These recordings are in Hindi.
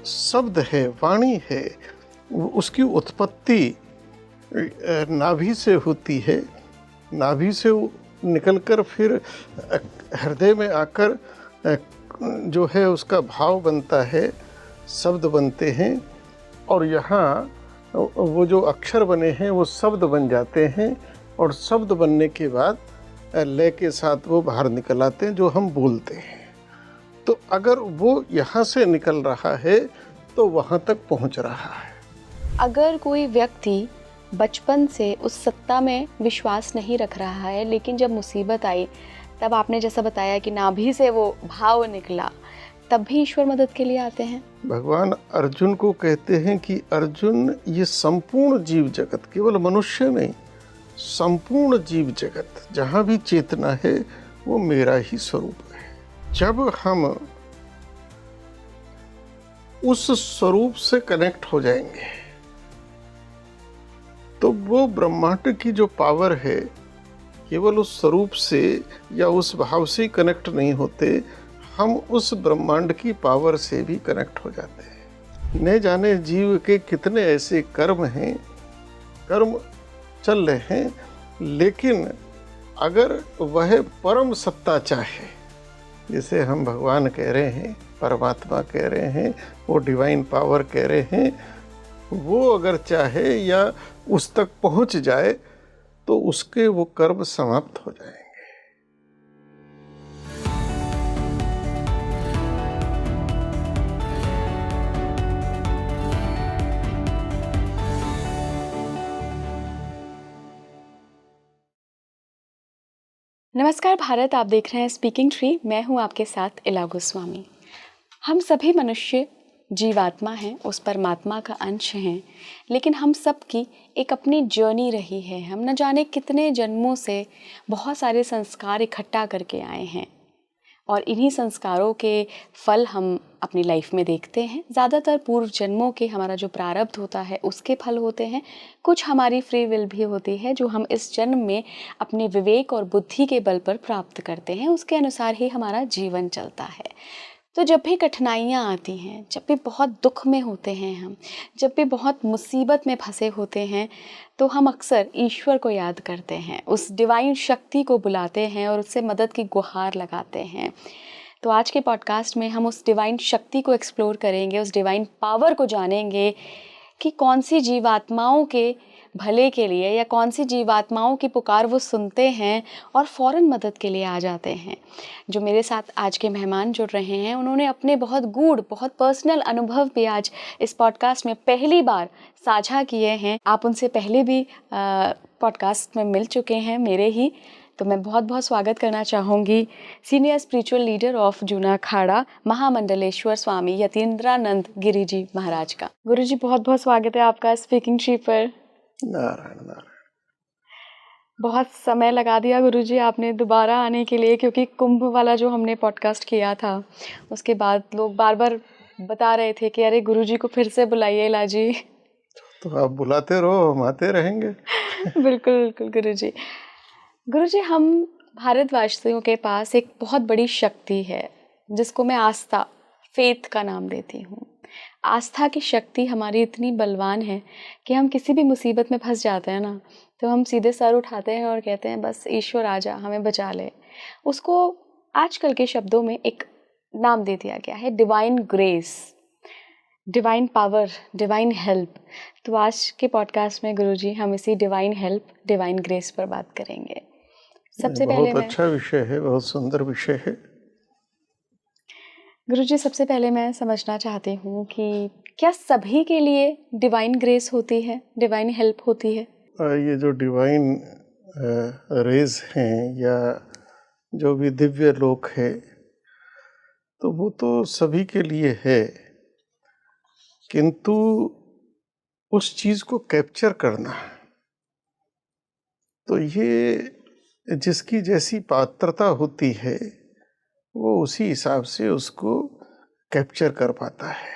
शब्द है, वाणी है, उसकी उत्पत्ति नाभि से होती है। नाभि से निकलकर फिर हृदय में आकर जो है उसका भाव बनता है, शब्द बनते हैं, और यहाँ वो जो अक्षर बने हैं वो शब्द बन जाते हैं, और शब्द बनने के बाद लय के साथ वो बाहर निकल आते हैं जो हम बोलते हैं। तो अगर वो यहाँ से निकल रहा है तो वहाँ तक पहुँच रहा है। अगर कोई व्यक्ति बचपन से उस सत्ता में विश्वास नहीं रख रहा है, लेकिन जब मुसीबत आई तब आपने जैसा बताया कि नाभि से वो भाव निकला, तब भी ईश्वर मदद के लिए आते हैं। भगवान अर्जुन को कहते हैं कि अर्जुन, ये संपूर्ण जीव जगत, केवल मनुष्य नहीं, संपूर्ण जीव जगत जहाँ भी चेतना है वो मेरा ही स्वरूप है। जब हम उस स्वरूप से कनेक्ट हो जाएंगे तो वो ब्रह्मांड की जो पावर है, केवल उस स्वरूप से या उस भाव से कनेक्ट नहीं होते, हम उस ब्रह्मांड की पावर से भी कनेक्ट हो जाते हैं। न जाने जीव के कितने ऐसे कर्म हैं, कर्म चल रहे हैं, लेकिन अगर वह परम सत्ता चाहे, जिसे हम भगवान कह रहे हैं, परमात्मा कह रहे हैं, वो डिवाइन पावर कह रहे हैं, वो अगर चाहे या उस तक पहुंच जाए तो उसके वो कर्म समाप्त हो जाएंगे। नमस्कार भारत, आप देख रहे हैं स्पीकिंग ट्री। मैं हूं आपके साथ इला गोस्वामी। हम सभी मनुष्य जीवात्मा हैं, उस परमात्मा का अंश हैं, लेकिन हम सब की एक अपनी जर्नी रही है। हम न जाने कितने जन्मों से बहुत सारे संस्कार इकट्ठा करके आए हैं, और इन्हीं संस्कारों के फल हम अपनी लाइफ में देखते हैं। ज़्यादातर पूर्व जन्मों के हमारा जो प्रारब्ध होता है उसके फल होते हैं। कुछ हमारी फ्री विल भी होती है जो हम इस जन्म में अपने विवेक और बुद्धि के बल पर प्राप्त करते हैं, उसके अनुसार ही हमारा जीवन चलता है। तो जब भी कठिनाइयाँ आती हैं, जब भी बहुत दुख में होते हैं हम, जब भी बहुत मुसीबत में फंसे होते हैं, तो हम अक्सर ईश्वर को याद करते हैं, उस डिवाइन शक्ति को बुलाते हैं और उससे मदद की गुहार लगाते हैं। तो आज के पॉडकास्ट में हम उस डिवाइन शक्ति को एक्सप्लोर करेंगे, उस डिवाइन पावर को जानेंगे कि कौन सी जीवात्माओं के भले के लिए या कौन सी जीवात्माओं की पुकार वो सुनते हैं और फ़ौरन मदद के लिए आ जाते हैं। जो मेरे साथ आज के मेहमान जुड़ रहे हैं, उन्होंने अपने बहुत गूढ़, बहुत पर्सनल अनुभव भी आज इस पॉडकास्ट में पहली बार साझा किए हैं। आप उनसे पहले भी पॉडकास्ट में मिल चुके हैं, मेरे ही। तो मैं बहुत बहुत स्वागत करना चाहूँगी senior spiritual leader of Juna Akhara महामंडलेश्वर स्वामी यतीन्द्रानंद गिरी जी महाराज का। गुरु जी, बहुत बहुत स्वागत है आपका स्पीकिंग ट्री पर। नारायण नारायण। बहुत समय लगा दिया गुरुजी आपने दोबारा आने के लिए, क्योंकि कुंभ वाला जो हमने पॉडकास्ट किया था उसके बाद लोग बार बार बता रहे थे कि अरे गुरुजी को फिर से बुलाइए इलाजी। तो आप बुलाते रहो, हम आते रहेंगे। बिल्कुल बिल्कुल गुरुजी। गुरुजी, हम भारतवासियों के पास एक बहुत बड़ी शक्ति है जिसको मैं आस्था, फेथ का नाम देती हूँ। आस्था की शक्ति हमारी इतनी बलवान है कि हम किसी भी मुसीबत में फंस जाते हैं ना, तो हम सीधे सर उठाते हैं और कहते हैं बस ईश्वर आजा, हमें बचा ले। उसको आजकल के शब्दों में एक नाम दे दिया गया है, divine grace, divine power, divine help. तो आज के पॉडकास्ट में गुरुजी हम इसी डिवाइन हेल्प, डिवाइन ग्रेस पर बात करेंगे। सबसे पहले बहुत अच्छा विषय है, बहुत सुंदर विषय है। गुरुजी, सबसे पहले मैं समझना चाहती हूँ कि क्या सभी के लिए डिवाइन ग्रेस होती है, डिवाइन हेल्प होती है? ये जो डिवाइन रेज हैं या जो भी दिव्य लोक है, तो वो तो सभी के लिए है, किंतु उस चीज़ को कैप्चर करना, तो ये जिसकी जैसी पात्रता होती है वो उसी हिसाब से उसको कैप्चर कर पाता है,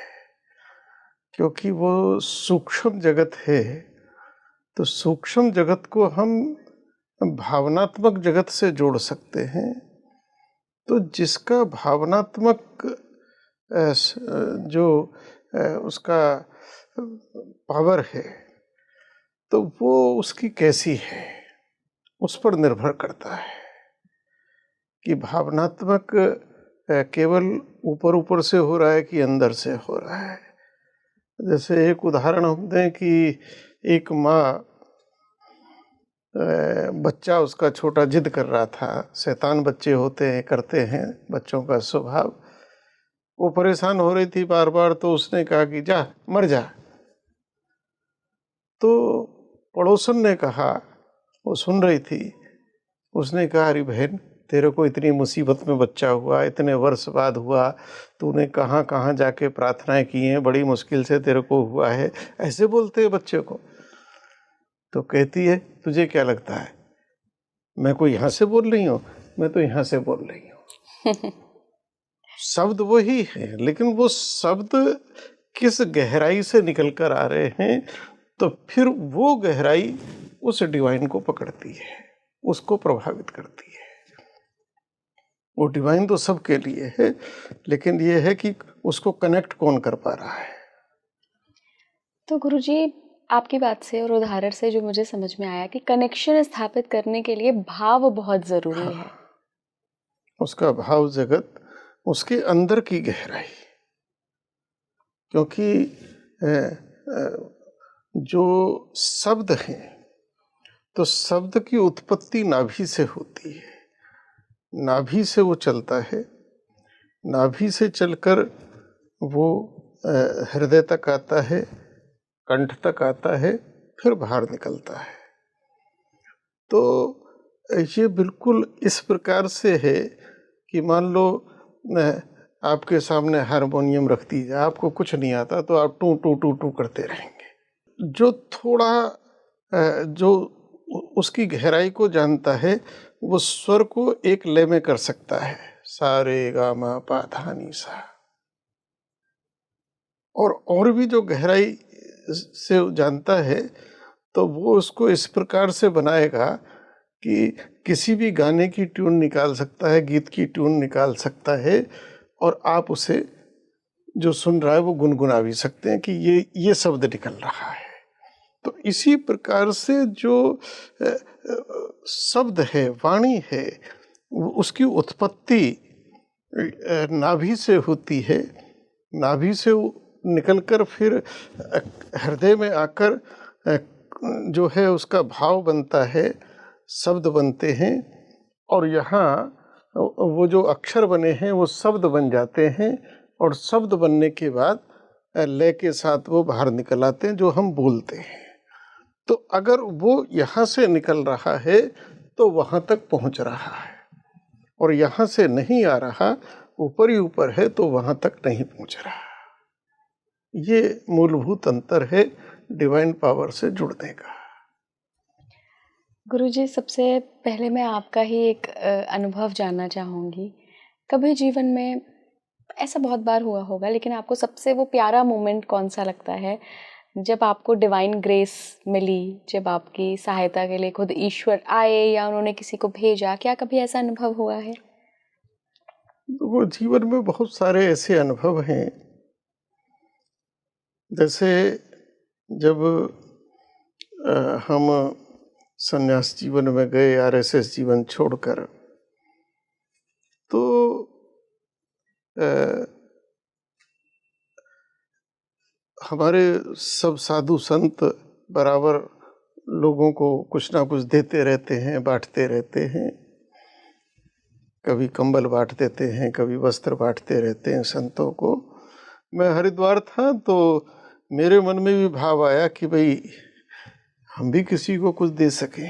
क्योंकि वो सूक्ष्म जगत है। तो सूक्ष्म जगत को हम भावनात्मक जगत से जोड़ सकते हैं। तो जिसका भावनात्मक जो उसका पावर है, तो वो उसकी कैसी है उस पर निर्भर करता है कि भावनात्मक केवल ऊपर ऊपर से हो रहा है कि अंदर से हो रहा है। जैसे एक उदाहरण हम दें कि एक माँ, बच्चा उसका छोटा जिद कर रहा था, शैतान बच्चे होते हैं, करते हैं, बच्चों का स्वभाव। वो परेशान हो रही थी बार बार, तो उसने कहा कि जा मर जा। तो पड़ोसन ने कहा, वो सुन रही थी, उसने कहा अरे बहन, तेरे को इतनी मुसीबत में बच्चा हुआ, इतने वर्ष बाद हुआ, तूने कहाँ कहाँ जाके प्रार्थनाएं की हैं, बड़ी मुश्किल से तेरे को हुआ है, ऐसे बोलते हैं बच्चे को। तो कहती है तुझे क्या लगता है मैं कोई यहाँ से बोल रही हूँ? मैं तो यहाँ से बोल रही हूँ। शब्द वही है, लेकिन वो शब्द किस गहराई से निकल कर आ रहे हैं, तो फिर वो गहराई उस डिवाइन को पकड़ती है, उसको प्रभावित करती है। वो डिवाइन तो सबके लिए है, लेकिन ये है कि उसको कनेक्ट कौन कर पा रहा है। तो गुरुजी, आपकी बात से और उदाहरण से जो मुझे समझ में आया कि कनेक्शन स्थापित करने के लिए भाव बहुत जरूरी है। उसका भाव जगत, उसके अंदर की गहराई, क्योंकि जो शब्द हैं, तो शब्द की उत्पत्ति नाभि से होती है, नाभि से वो चलता है, नाभि से चलकर वो हृदय तक आता है, कंठ तक आता है, फिर बाहर निकलता है। तो ये बिल्कुल इस प्रकार से है कि मान लो आपके सामने हारमोनियम रख दीजिए, आपको कुछ नहीं आता तो आप टू टू टू टू करते रहेंगे। जो थोड़ा जो उसकी गहराई को जानता है, वो स्वर को एक लय में कर सकता है, सा रे गा मा पा धा नी सा। और भी जो गहराई से जानता है, तो वो उसको इस प्रकार से बनाएगा कि किसी भी गाने की ट्यून निकाल सकता है, गीत की ट्यून निकाल सकता है, और आप उसे जो सुन रहा है वो गुनगुना भी सकते हैं कि ये शब्द निकल रहा है। तो इसी प्रकार से जो शब्द है, वाणी है, उसकी उत्पत्ति नाभि से होती है, नाभि से निकलकर फिर हृदय में आकर जो है उसका भाव बनता है, शब्द बनते हैं, और यहाँ वो जो अक्षर बने हैं वो शब्द बन जाते हैं, और शब्द बनने के बाद लय के साथ वो बाहर निकल आते हैं जो हम बोलते हैं। तो अगर वो यहाँ से निकल रहा है तो वहाँ तक पहुँच रहा है, और यहाँ से नहीं आ रहा, ऊपर ही ऊपर है, तो वहाँ तक नहीं पहुँच रहा। ये मूलभूत अंतर है डिवाइन पावर से जुड़ने का। गुरुजी, सबसे पहले मैं आपका ही एक अनुभव जानना चाहूँगी। कभी जीवन में ऐसा बहुत बार हुआ होगा, लेकिन आपको सबसे वो प्यारा मोमेंट कौन सा लगता है जब आपको डिवाइन ग्रेस मिली, जब आपकी सहायता के लिए खुद ईश्वर आए या उन्होंने किसी को भेजा? क्या कभी ऐसा अनुभव हुआ है? वो जीवन में बहुत सारे ऐसे अनुभव हैं। जैसे जब हम संन्यास जीवन में गए, आरएसएस जीवन छोड़कर, तो हमारे सब साधु संत बराबर लोगों को कुछ ना कुछ देते रहते हैं, बांटते रहते हैं। कभी कंबल बांट देते हैं, कभी वस्त्र बांटते रहते हैं संतों को। मैं हरिद्वार था तो मेरे मन में भी भाव आया कि भाई हम भी किसी को कुछ दे सकें।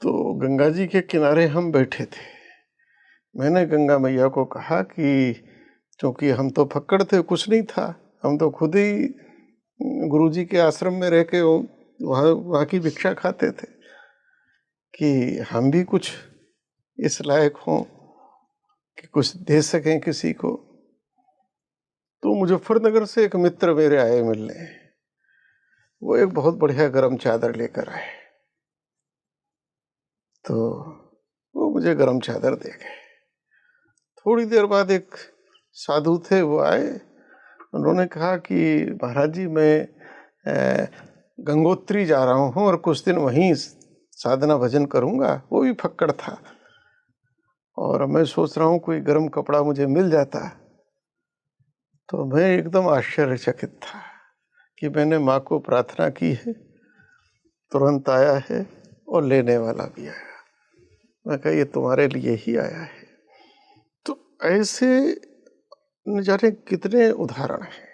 तो गंगा जी के किनारे हम बैठे थे। मैंने गंगा मैया को कहा कि क्योंकि हम तो फक्कड़ थे, कुछ नहीं था, हम तो खुद ही गुरुजी के आश्रम में रह के वहाँ की भिक्षा खाते थे, कि हम भी कुछ इस लायक हों कि कुछ दे सकें किसी को। तो मुजफ्फरनगर से एक मित्र मेरे आए मिलने। वो एक बहुत बढ़िया गरम चादर लेकर आए, तो वो मुझे गरम चादर दे गए। थोड़ी देर बाद एक साधु थे, वो आए, उन्होंने कहा कि महाराज जी मैं गंगोत्री जा रहा हूँ और कुछ दिन वहीं साधना भजन करूँगा। वो भी फक्कड़ था और मैं सोच रहा हूँ कोई गर्म कपड़ा मुझे मिल जाता। तो मैं एकदम आश्चर्यचकित था कि मैंने माँ को प्रार्थना की है, तुरंत आया है और लेने वाला भी आया। मैं कहा ये तुम्हारे लिए ही आया है। तो ऐसे न जाने कितने उदाहरण हैं।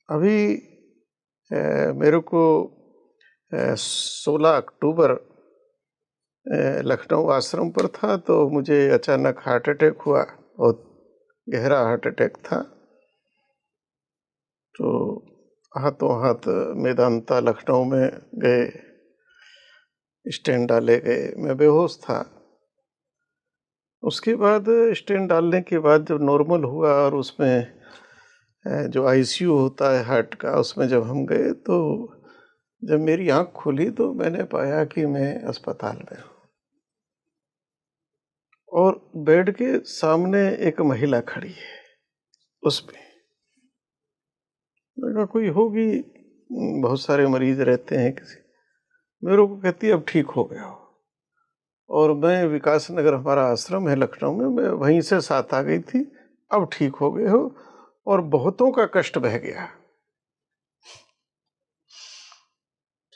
अभी मेरे को 16 अक्टूबर लखनऊ आश्रम पर था तो मुझे अचानक हार्ट अटैक हुआ, बहुत गहरा हार्ट अटैक था। तो हाथों हाथ मेदांता लखनऊ में गए, स्टेंट डाले गए, मैं बेहोश था। उसके बाद स्टेंट डालने के बाद जब नॉर्मल हुआ और उसमें जो आईसीयू होता है हार्ट का, उसमें जब हम गए तो जब मेरी आंख खुली तो मैंने पाया कि मैं अस्पताल में हूँ और बेड के सामने एक महिला खड़ी है। उसमें मैंने कहा कोई होगी, बहुत सारे मरीज रहते हैं किसी। मेरे को कहती अब ठीक हो गया हो। और मैं विकास नगर, हमारा आश्रम है लखनऊ में, मैं वहीं से साथ आ गई थी। अब ठीक हो गए हो और बहुतों का कष्ट बह गया।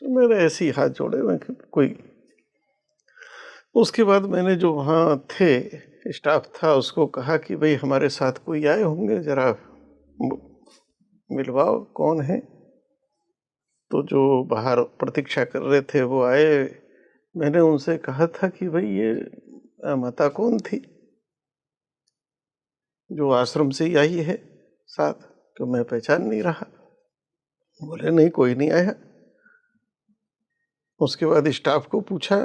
तो मैंने ऐसे ही हाथ जोड़े, मैं कोई। उसके बाद मैंने जो वहाँ थे स्टाफ था उसको कहा कि भाई हमारे साथ कोई आए होंगे, जरा मिलवाओ कौन है। तो जो बाहर प्रतीक्षा कर रहे थे वो आए। मैंने उनसे कहा था कि भाई ये माता कौन थी जो आश्रम से ही आई है साथ, तो मैं पहचान नहीं रहा। बोले नहीं कोई नहीं आया। उसके बाद स्टाफ को पूछा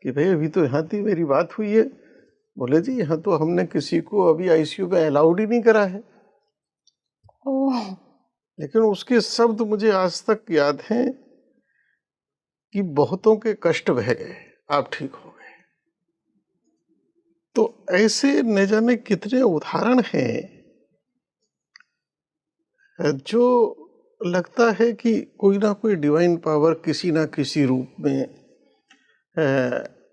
कि भाई अभी तो यहाँ थी, मेरी बात हुई है। बोले जी यहाँ तो हमने किसी को अभी आईसीयू में अलाउड ही नहीं करा है। ओह। लेकिन उसके शब्द मुझे आज तक याद हैं कि बहुतों के कष्ट बह गए, आप ठीक हो गए। तो ऐसे न जाने कितने उदाहरण हैं जो लगता है कि कोई ना कोई डिवाइन पावर किसी ना किसी रूप में।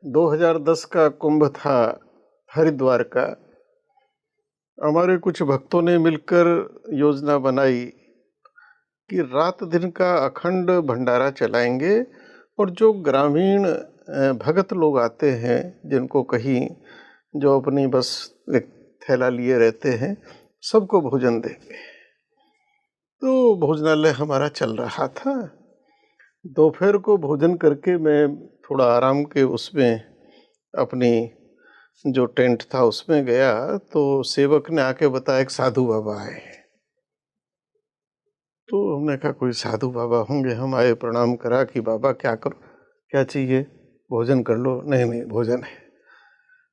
2010 का कुंभ था हरिद्वार का। हमारे कुछ भक्तों ने मिलकर योजना बनाई कि रात दिन का अखंड भंडारा चलाएंगे और जो ग्रामीण भगत लोग आते हैं, जिनको कहीं जो अपनी बस एक थैला लिए रहते हैं, सबको भोजन देंगे। तो भोजनालय हमारा चल रहा था। दोपहर को भोजन करके मैं थोड़ा आराम के उसमें अपनी जो टेंट था उसमें गया तो सेवक ने आके बताया एक साधु बाबा आए हैं। तो हमने कहा कोई साधु बाबा होंगे। हम आए, प्रणाम करा कि बाबा क्या करो, क्या चाहिए, भोजन कर लो। नहीं नहीं भोजन है।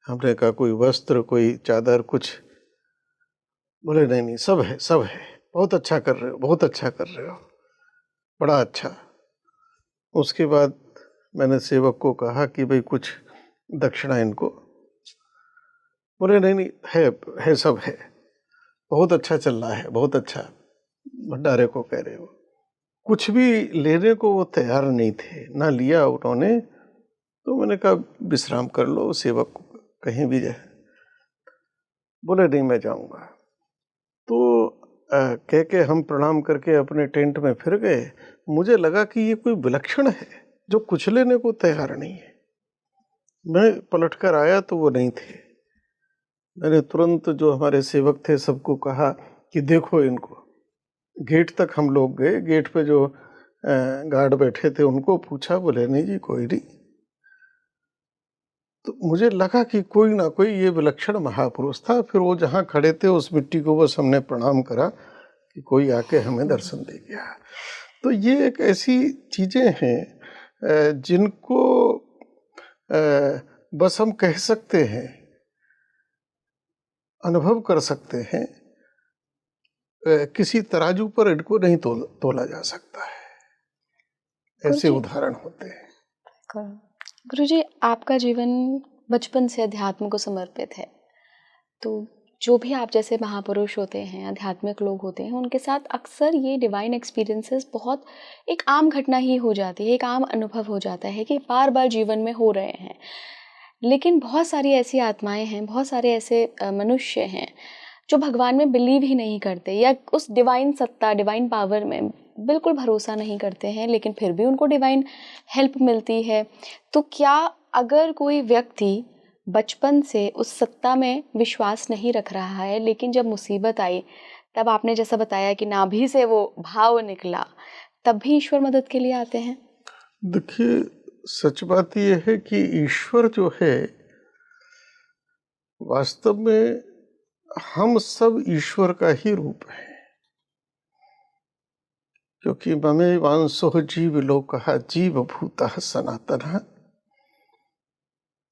हमने कहा कोई वस्त्र, कोई चादर, कुछ। बोले नहीं नहीं सब है, सब है, बहुत अच्छा कर रहे हो, बहुत अच्छा कर रहे हो, बड़ा अच्छा। उसके बाद मैंने सेवक को कहा कि भाई कुछ दक्षिणा इनको। बोले नहीं नहीं है सब है, बहुत अच्छा चल रहा है, बहुत अच्छा। भंडारे को कह रहे हो। कुछ भी लेने को वो तैयार नहीं थे, ना लिया उन्होंने। तो मैंने कहा विश्राम कर लो, सेवक को कहीं भी जाए। बोले नहीं मैं जाऊंगा। तो कह के हम प्रणाम करके अपने टेंट में फिर गए। मुझे लगा कि ये कोई विलक्षण है जो कुछ लेने को तैयार नहीं है। मैं पलटकर आया तो वो नहीं थे। मैंने तुरंत जो हमारे सेवक थे सबको कहा कि देखो इनको। गेट तक हम लोग गए। गेट पे जो गार्ड बैठे थे उनको पूछा, बोले नहीं जी कोई नहीं। तो मुझे लगा कि कोई ना कोई ये विलक्षण महापुरुष था। फिर वो जहाँ खड़े थे उस मिट्टी को बस हमने प्रणाम करा कि कोई आके हमें दर्शन दे गया। तो ये एक ऐसी चीज़ें हैं जिनको बस हम कह सकते हैं, अनुभव कर सकते हैं। किसी तराजू पर इनको नहीं तोला जा सकता है। ऐसे गुरुजी, उदाहरण होते हैं। गुरुजी आपका जीवन बचपन से अध्यात्म को समर्पित है। तो जो भी आप जैसे महापुरुष होते हैं, आध्यात्मिक लोग होते हैं, उनके साथ अक्सर ये डिवाइन एक्सपीरियंसेस बहुत एक आम घटना ही हो जाती है, एक आम अनुभव हो जाता है कि बार बार जीवन में हो रहे हैं। लेकिन बहुत सारी ऐसी आत्माएं हैं, बहुत सारे ऐसे मनुष्य हैं जो भगवान में बिलीव ही नहीं करते या उस डिवाइन सत्ता, डिवाइन पावर में बिल्कुल भरोसा नहीं करते हैं, लेकिन फिर भी उनको डिवाइन हेल्प मिलती है। तो क्या अगर कोई व्यक्ति बचपन से उस सत्ता में विश्वास नहीं रख रहा है, लेकिन जब मुसीबत आई तब आपने जैसा बताया कि नाभि से वो भाव निकला, तब भी ईश्वर मदद के लिए आते हैं? देखिए, सच बात यह है कि ईश्वर जो है, वास्तव में हम सब ईश्वर का ही रूप है। क्योंकि ममे वांसो जीव लोकः जीव भूतः सनातनः।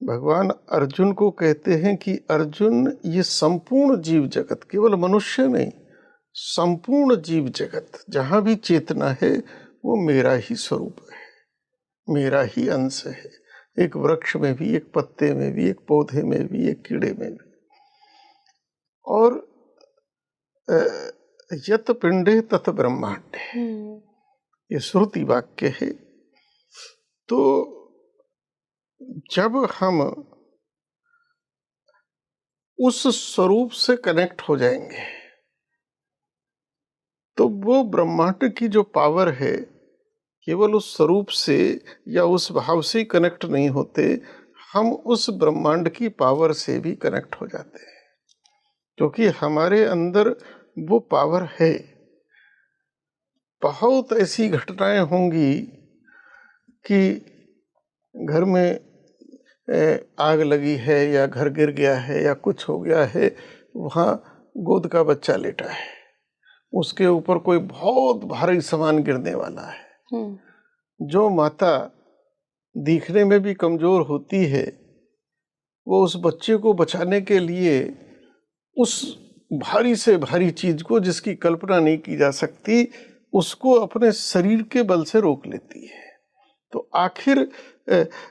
भगवान अर्जुन को कहते हैं कि अर्जुन, ये संपूर्ण जीव जगत, केवल मनुष्य नहीं, संपूर्ण जीव जगत जहाँ भी चेतना है वो मेरा ही स्वरूप है, मेरा ही अंश है। एक वृक्ष में भी, एक पत्ते में भी, एक पौधे में भी, एक कीड़े में भी। और यत पिंडे तत ब्रह्मांडे, ये श्रुति वाक्य है। तो जब हम उस स्वरूप से कनेक्ट हो जाएंगे तो वो ब्रह्मांड की जो पावर है, केवल उस स्वरूप से या उस भाव से कनेक्ट नहीं होते, हम उस ब्रह्मांड की पावर से भी कनेक्ट हो जाते हैं। क्योंकि हमारे अंदर वो पावर है। बहुत ऐसी घटनाएं होंगी कि घर में आग लगी है या घर गिर गया है या कुछ हो गया है, वहाँ गोद का बच्चा लेटा है, उसके ऊपर कोई बहुत भारी सामान गिरने वाला है। जो माता दिखने में भी कमजोर होती है, वो उस बच्चे को बचाने के लिए उस भारी से भारी चीज को, जिसकी कल्पना नहीं की जा सकती, उसको अपने शरीर के बल से रोक लेती है। तो आखिर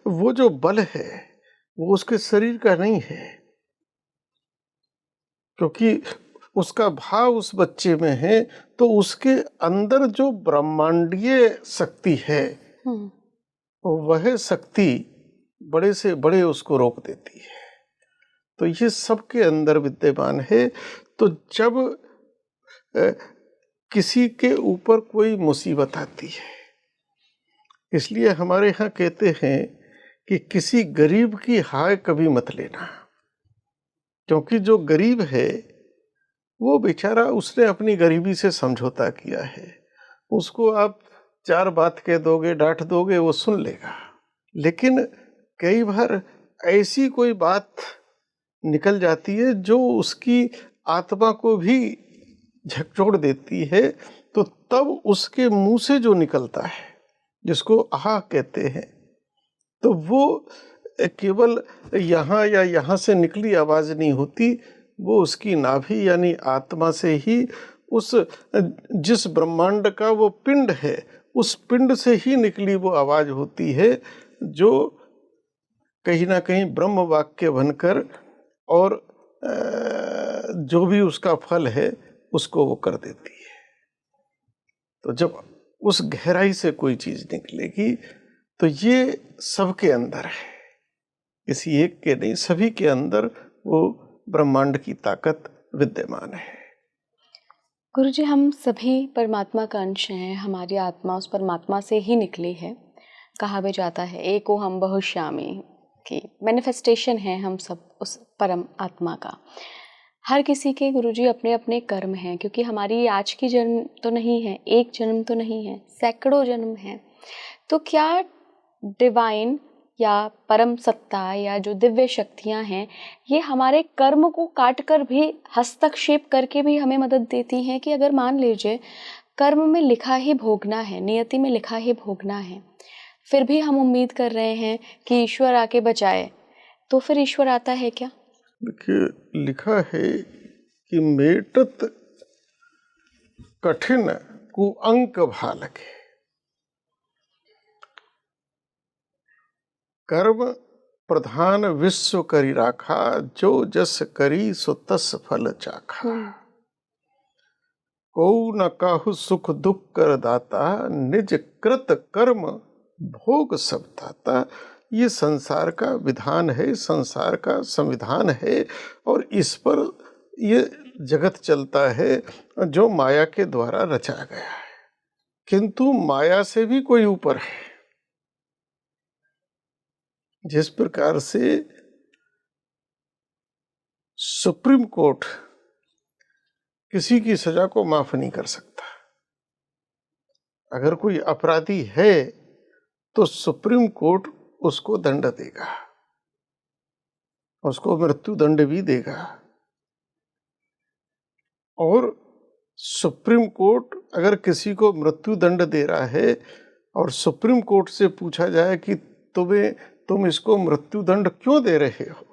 वो जो बल है वो उसके शरीर का नहीं है, क्योंकि उसका भाव उस बच्चे में है। तो उसके अंदर जो ब्रह्मांडीय शक्ति है, वह शक्ति बड़े से बड़े उसको रोक देती है। तो ये सबके अंदर विद्यमान है। तो जब किसी के ऊपर कोई मुसीबत आती है, इसलिए हमारे यहाँ कहते हैं कि किसी गरीब की हाय कभी मत लेना। क्योंकि जो गरीब है वो बेचारा, उसने अपनी गरीबी से समझौता किया है। उसको आप चार बात कह दोगे, डांट दोगे, वो सुन लेगा। लेकिन कई बार ऐसी कोई बात निकल जाती है जो उसकी आत्मा को भी झकझोर देती है। तो तब उसके मुंह से जो निकलता है, जिसको आह कहते हैं, तो वो केवल यहाँ या यहाँ से निकली आवाज नहीं होती, वो उसकी नाभि यानी आत्मा से ही, उस जिस ब्रह्मांड का वो पिंड है, उस पिंड से ही निकली वो आवाज होती है, जो कहीं ना कहीं ब्रह्म वाक्य बनकर और जो भी उसका फल है उसको वो कर देती है। तो जब उस गहराई से कोई चीज निकलेगी, तो ये सबके अंदर है, किसी एक के नहीं, सभी के अंदर वो ब्रह्मांड की ताकत विद्यमान है। गुरुजी, हम सभी परमात्मा का अंश हैं, हमारी आत्मा उस परमात्मा से ही निकली है। कहा भी जाता है एको हम बहुश्यामी, की मैनिफेस्टेशन है हम सब उस परम आत्मा का। हर किसी के गुरुजी अपने अपने कर्म हैं, क्योंकि हमारी आज की जन्म तो नहीं है, एक जन्म तो नहीं है, सैकड़ों जन्म हैं। तो क्या डिवाइन या परम सत्ता या जो दिव्य शक्तियां हैं, ये हमारे कर्म को काट कर भी, हस्तक्षेप करके भी हमें मदद देती हैं कि अगर मान लीजिए कर्म में लिखा ही भोगना है, नियति में लिखा ही भोगना है, फिर भी हम उम्मीद कर रहे हैं कि ईश्वर आके बचाए, तो फिर ईश्वर आता है क्या? देखिए, लिखा है कि मेटत कठिन कुअंक भालके। कर्म प्रधान विश्व करी राखा, जो जस करी सो तस फल चाखा। को न काहु सुख दुख कर दाता, निज कृत कर्म भोग सब दाता। ये संसार का विधान है, संसार का संविधान है, और इस पर ये जगत चलता है जो माया के द्वारा रचा गया है। किंतु माया से भी कोई ऊपर है। जिस प्रकार से सुप्रीम कोर्ट किसी की सजा को माफ नहीं कर सकता, अगर कोई अपराधी है तो सुप्रीम कोर्ट उसको दंड देगा, उसको मृत्यु दंड भी देगा। और सुप्रीम कोर्ट अगर किसी को मृत्यु दंड दे रहा है और सुप्रीम कोर्ट से पूछा जाए कि तुम इसको मृत्यु दंड क्यों दे रहे हो,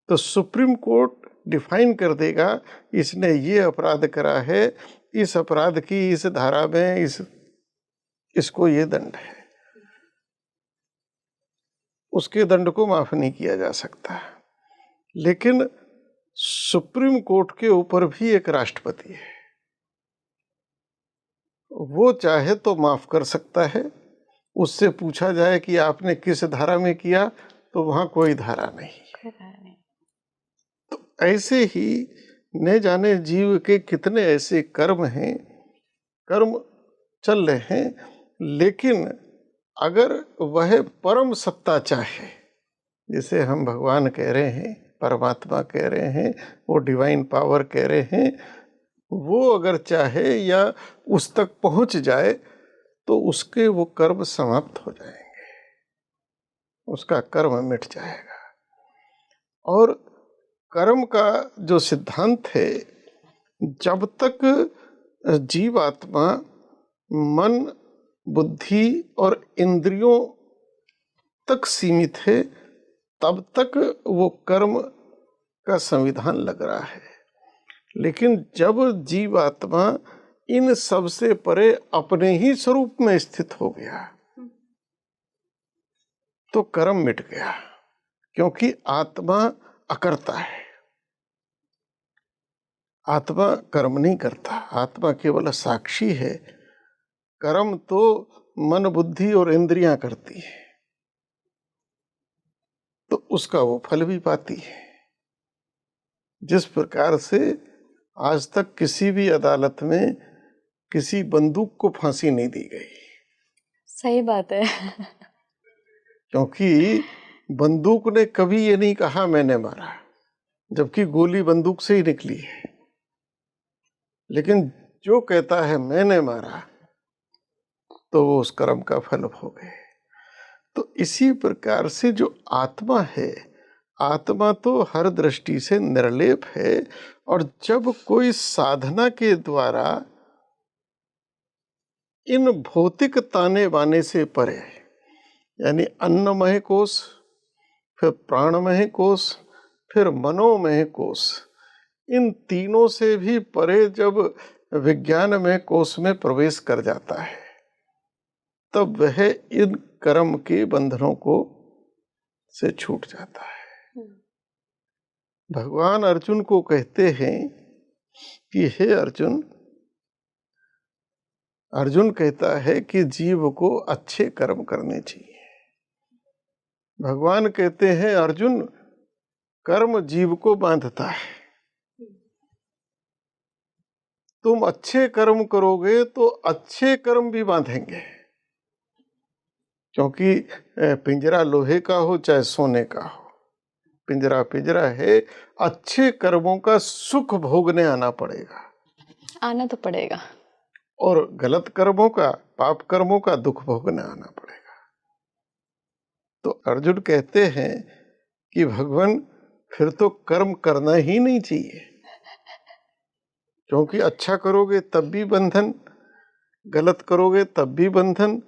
तो सुप्रीम कोर्ट डिफाइन कर देगा इसने ये अपराध करा है, इस अपराध की इस धारा में इसको ये दंड है, उसके दंड को माफ नहीं किया जा सकता। लेकिन सुप्रीम कोर्ट के ऊपर भी एक राष्ट्रपति है, वो चाहे तो माफ कर सकता है। उससे पूछा जाए कि आपने किस धारा में किया, तो वहां कोई धारा नहीं। तो ऐसे ही न जाने जीव के कितने ऐसे कर्म हैं, कर्म चल रहे हैं, लेकिन अगर वह परम सत्ता चाहे, जिसे हम भगवान कह रहे हैं, परमात्मा कह रहे हैं, वो डिवाइन पावर कह रहे हैं, वो अगर चाहे या उस तक पहुंच जाए तो उसके वो कर्म समाप्त हो जाएंगे, उसका कर्म मिट जाएगा। और कर्म का जो सिद्धांत है, जब तक जीवात्मा मन, बुद्धि और इंद्रियों तक सीमित है, तब तक वो कर्म का संविधान लग रहा है। लेकिन जब जीवात्मा इन सब से परे अपने ही स्वरूप में स्थित हो गया, तो कर्म मिट गया, क्योंकि आत्मा अकर्ता है। आत्मा कर्म नहीं करता, आत्मा केवल साक्षी है। कर्म तो मन, बुद्धि और इंद्रियां करती है, तो उसका वो फल भी पाती है। जिस प्रकार से आज तक किसी भी अदालत में किसी बंदूक को फांसी नहीं दी गई। सही बात है। क्योंकि बंदूक ने कभी ये नहीं कहा मैंने मारा, जबकि गोली बंदूक से ही निकली है। लेकिन जो कहता है मैंने मारा, तो वो उस कर्म का फल हो गए। तो इसी प्रकार से जो आत्मा है, आत्मा तो हर दृष्टि से निर्लेप है। और जब कोई साधना के द्वारा इन भौतिक ताने बाने से परे, यानी अन्नमय कोश, फिर प्राणमय कोश, फिर मनोमय कोश, इन तीनों से भी परे जब विज्ञानमय कोश में प्रवेश कर जाता है, तब वह इन कर्म के बंधनों को से छूट जाता है। भगवान अर्जुन को कहते हैं कि हे अर्जुन, अर्जुन कहता है कि जीव को अच्छे कर्म करने चाहिए। भगवान कहते हैं अर्जुन, कर्म जीव को बांधता है, तुम अच्छे कर्म करोगे तो अच्छे कर्म भी बांधेंगे। क्योंकि पिंजरा लोहे का हो चाहे सोने का हो, पिंजरा पिंजरा है। अच्छे कर्मों का सुख भोगने आना पड़ेगा, आना तो पड़ेगा, और गलत कर्मों का, पाप कर्मों का दुख भोगने आना पड़ेगा। तो अर्जुन कहते हैं कि भगवान, फिर तो कर्म करना ही नहीं चाहिए, क्योंकि अच्छा करोगे तब भी बंधन, गलत करोगे तब भी बंधन।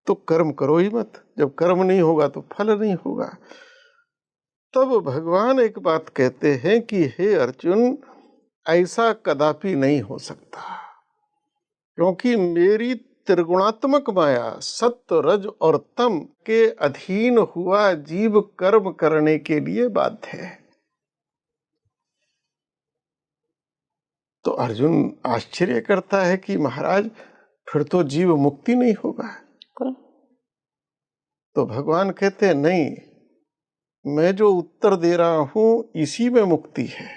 तो कर्म करो ही मत, जब कर्म नहीं होगा तो फल नहीं होगा। तब भगवान एक बात कहते हैं कि हे अर्जुन, ऐसा कदापि नहीं हो सकता, क्योंकि मेरी त्रिगुणात्मक माया सत्व रज और तम के अधीन हुआ जीव कर्म करने के लिए बाध्य है। तो अर्जुन आश्चर्य करता है कि महाराज फिर तो जीव मुक्ति नहीं होगा। तो भगवान कहते हैं नहीं, मैं जो उत्तर दे रहा हूं इसी में मुक्ति है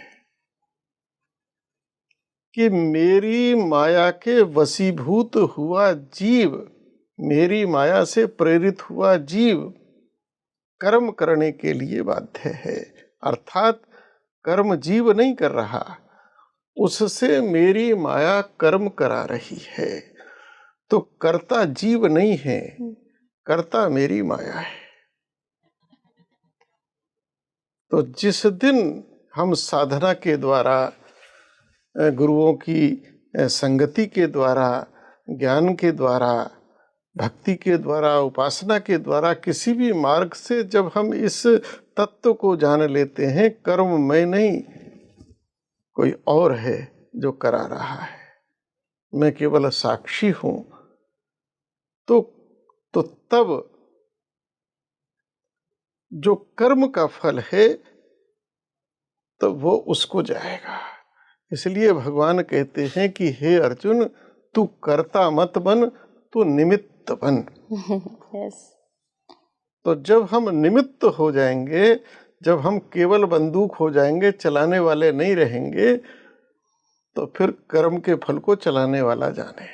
कि मेरी माया के वशीभूत हुआ जीव, मेरी माया से प्रेरित हुआ जीव कर्म करने के लिए बाध्य है। अर्थात कर्म जीव नहीं कर रहा, उससे मेरी माया कर्म करा रही है। तो कर्ता जीव नहीं है, कर्ता मेरी माया है। तो जिस दिन हम साधना के द्वारा, गुरुओं की संगति के द्वारा, ज्ञान के द्वारा, भक्ति के द्वारा, उपासना के द्वारा, किसी भी मार्ग से जब हम इस तत्व को जान लेते हैं, कर्म मैं नहीं कोई और है जो करा रहा है, मैं केवल साक्षी हूं, तो तब जो कर्म का फल है तो वो उसको जाएगा। इसलिए भगवान कहते हैं कि हे अर्जुन, तू कर्ता मत बन, तू निमित्त बन। yes. तो जब हम निमित्त हो जाएंगे, जब हम केवल बंदूक हो जाएंगे, चलाने वाले नहीं रहेंगे, तो फिर कर्म के फल को चलाने वाला जाने।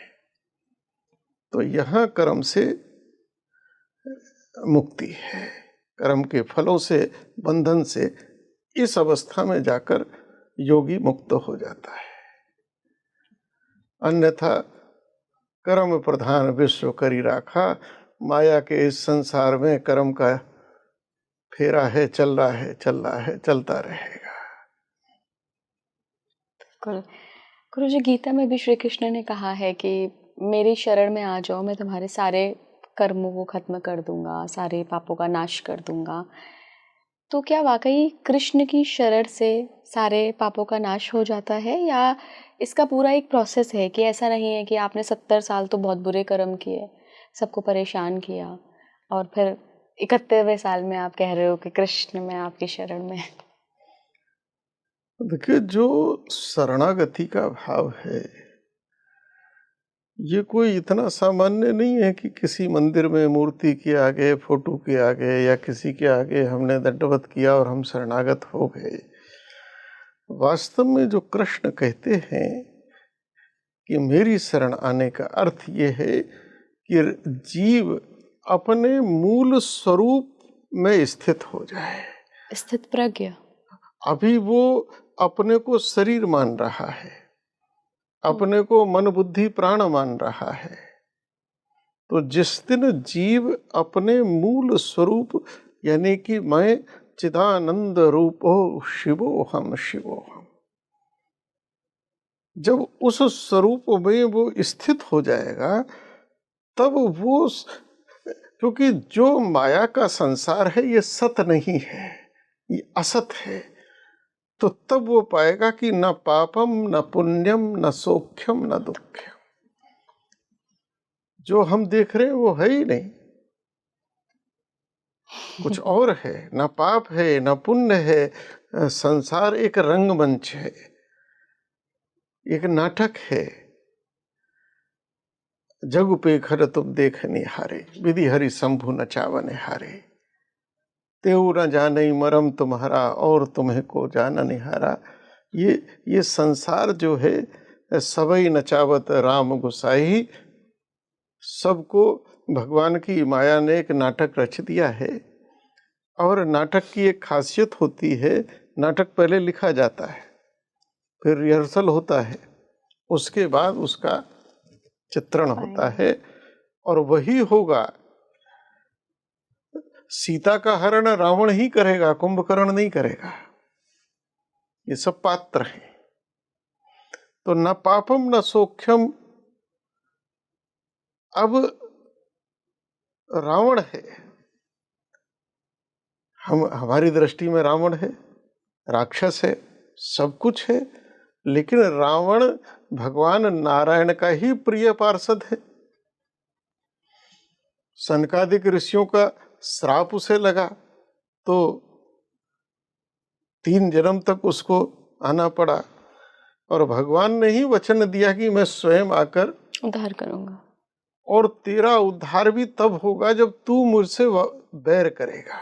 तो यहाँ कर्म से मुक्ति है, कर्म के फलों से, बंधन से, इस अवस्था में जाकर योगी मुक्त हो जाता है। अन्यथा कर्म प्रधान विश्व करी राखा, माया के इस संसार में कर्म का फेरा है, चल रहा है, चलता रहेगा। गुरु जी, गीता में भी श्री कृष्ण ने कहा है कि मेरी शरण में आ जाओ, मैं तुम्हारे सारे कर्मों को खत्म कर दूंगा, सारे पापों का नाश कर दूंगा। तो क्या वाकई कृष्ण की शरण से सारे पापों का नाश हो जाता है, या इसका पूरा एक प्रोसेस है कि ऐसा नहीं है कि आपने 70 साल तो बहुत बुरे कर्म किए, सबको परेशान किया, और फिर 71वें साल में आप कह रहे हो कि कृष्ण मैं आपकी शरण में? देखिए, जो शरणागति का भाव है ये कोई इतना सामान्य नहीं है कि किसी मंदिर में मूर्ति के आगे, फोटो के आगे या किसी के आगे हमने दंडवत किया और हम शरणागत हो गए। वास्तव में जो कृष्ण कहते हैं कि मेरी शरण आने का अर्थ ये है कि जीव अपने मूल स्वरूप में स्थित हो जाए, स्थित प्रज्ञ। अभी वो अपने को शरीर मान रहा है, अपने को मन बुद्धि प्राण मान रहा है। तो जिस दिन जीव अपने मूल स्वरूप, यानी कि मैं चिदानंद रूपो शिवोहम शिवोहम, जब उस स्वरूप में वो स्थित हो जाएगा, तब वो, क्योंकि जो माया का संसार है ये सत नहीं है, ये असत है, तो तब वो पाएगा कि न पापम न पुण्यम न सौख्यम न दुख्यम। जो हम देख रहे हैं वो है ही नहीं, कुछ और है। न पाप है न पुण्य है, संसार एक रंगमंच है, एक नाटक है। जग पे खर तुम देख निहारे, विधि हरि शंभु नचावन हारे। तेऊ न जाने मरम तुम्हारा, और तुम्हें को जाना निहारा। ये संसार जो है, सबई नचावत राम गुसाई, सबको भगवान की माया ने एक नाटक रच दिया है। और नाटक की एक खासियत होती है, नाटक पहले लिखा जाता है, फिर रिहर्सल होता है, उसके बाद उसका चित्रण होता है, और वही होगा। सीता का हरण रावण ही करेगा, कुंभकर्ण नहीं करेगा। ये सब पात्र हैं। तो न पापम न सौख्यम, अब रावण है, हमारी दृष्टि में रावण है, राक्षस है, सब कुछ है, लेकिन रावण भगवान नारायण का ही प्रिय पार्षद है। सनकादिक ऋषियों का श्राप उसे लगा तो 3 जन्म तक उसको आना पड़ा, और भगवान ने ही वचन दिया कि मैं स्वयं आकर उद्धार करूंगा, और तेरा उद्धार भी तब होगा जब तू मुझसे बैर करेगा।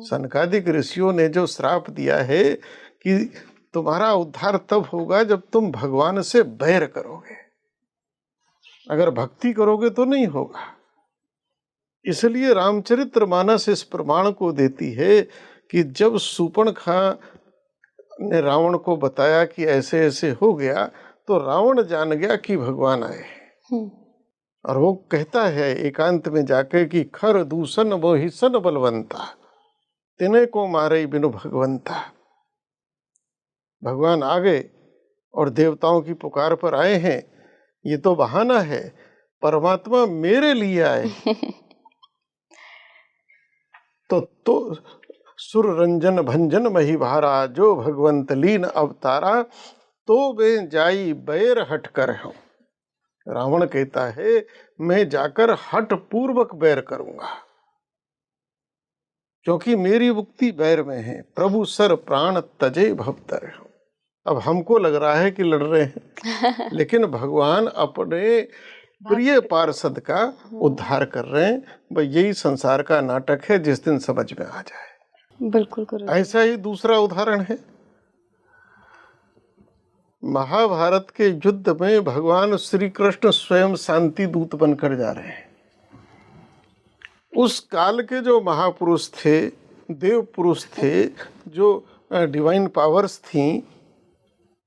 सनकादिक ऋषियों ने जो श्राप दिया है कि तुम्हारा उद्धार तब होगा जब तुम भगवान से बैर करोगे, अगर भक्ति करोगे तो नहीं होगा। इसलिए रामचरितमानस इस प्रमाण को देती है कि जब शूर्पणखा ने रावण को बताया कि ऐसे ऐसे हो गया, तो रावण जान गया कि भगवान आए। और वो कहता है एकांत में जाकर कि खर दूषण मोहिसन बलवंता, तिने को मारे बिनु भगवंता। भगवान आ गए और देवताओं की पुकार पर आए हैं, ये तो बहाना है, परमात्मा मेरे लिए आए। तो सुर रंजन भंजन मही भारा, जो भगवंत लीन अवतारा, तो वे जाई बैर हट कर हूं। रावण कहता है मैं जाकर हट पूर्वक बैर करूंगा, क्योंकि मेरी मुक्ति बैर में है। प्रभु सर प्राण तजे भवतर। अब हमको लग रहा है कि लड़ रहे हैं, लेकिन भगवान अपने प्रिय पार्षद का उद्धार कर रहे हैं। भाई यही संसार का नाटक है, जिस दिन समझ में आ जाए। बिल्कुल गुरुजी। ऐसा ही दूसरा उदाहरण है, महाभारत के युद्ध में भगवान श्री कृष्ण स्वयं शांति दूत बनकर जा रहे हैं। उस काल के जो महापुरुष थे, देव पुरुष थे, जो डिवाइन पावर्स थीं,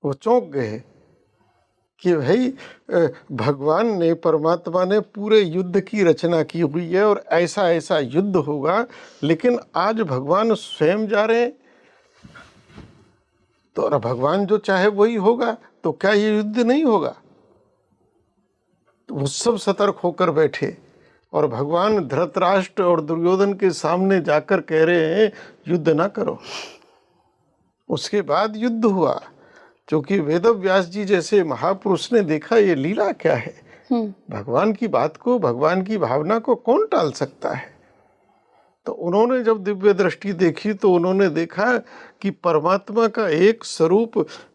वो चौंक गए कि भाई भगवान ने, परमात्मा ने पूरे युद्ध की रचना की हुई है और ऐसा ऐसा युद्ध होगा, लेकिन आज भगवान स्वयं जा रहे हैं, तो और भगवान जो चाहे वही होगा, तो क्या ये युद्ध नहीं होगा? तो वो सब सतर्क होकर बैठे और भगवान धृतराष्ट्र और दुर्योधन के सामने जाकर कह रहे हैं युद्ध ना करो। उसके बाद युद्ध हुआ, क्योंकि वेदव्यास जी जैसे महापुरुष ने देखा ये लीला क्या है, भगवान की बात को, भगवान की भावना को कौन टाल सकता है। तो उन्होंने जब दिव्य दृष्टि देखी तो उन्होंने देखा कि परमात्मा का एक स्वरूप